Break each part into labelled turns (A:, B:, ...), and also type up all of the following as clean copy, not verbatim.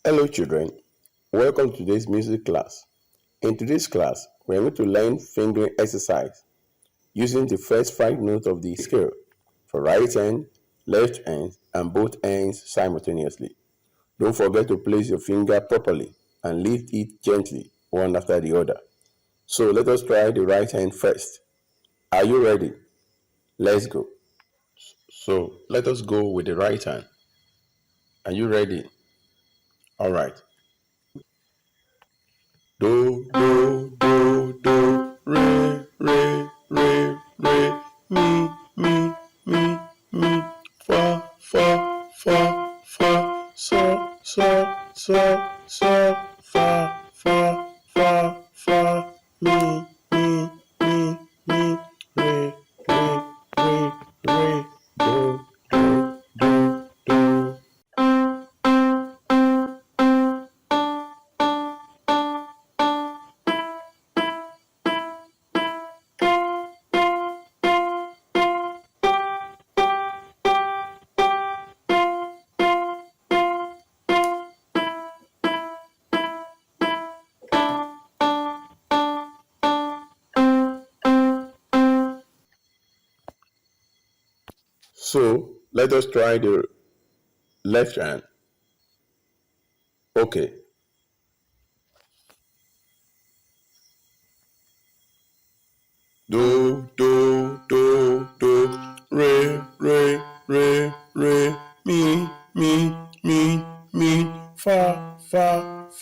A: Hello children, welcome to today's music class. In today's class, we are going to learn fingering exercise using the first 5 notes of the scale for right hand, left hand, and both hands simultaneously. Don't forget to place your finger properly and lift it gently, one after the other. So let us try the right hand first. Are you ready? Let's go. So let us go with the right hand. Are you ready? All right. Do, do, do, do, re, re, re, re, mi, fa, fa, mi, re, re, do, do. So let us try the left hand. Okay. Do, do, do, do, re, re, re, re, mi, fa, fa,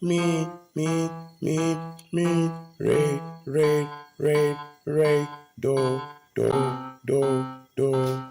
A: mi, re, do, do.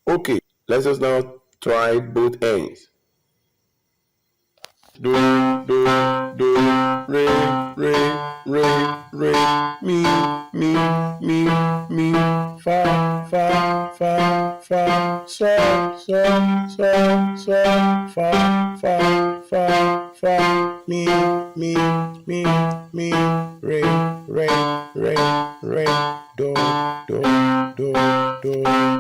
A: Okay, let us now try both ends. Do, do, do, re, mi, fa, fa, mi, re, do, do.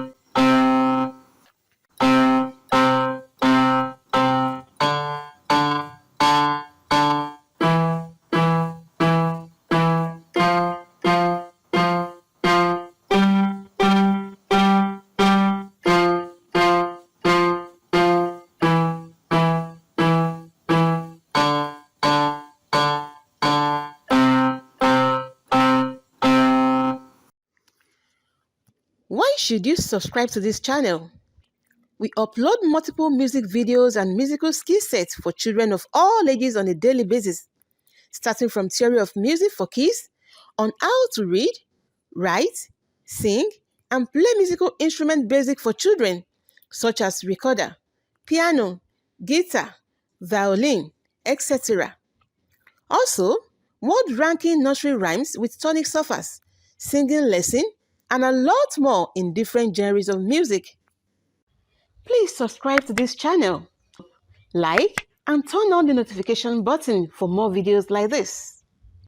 B: Why should you subscribe to this channel? We upload multiple music videos and musical skill sets for children of all ages on a daily basis, starting from theory of music for kids on how to read, write, sing, and play musical instrument basic for children, such as recorder, piano, guitar, violin, etc. Also, word-ranking nursery rhymes with tonic surfers, singing lesson, and a lot more in different genres of music. Please subscribe to this channel, like, and turn on the notification button for more videos like this.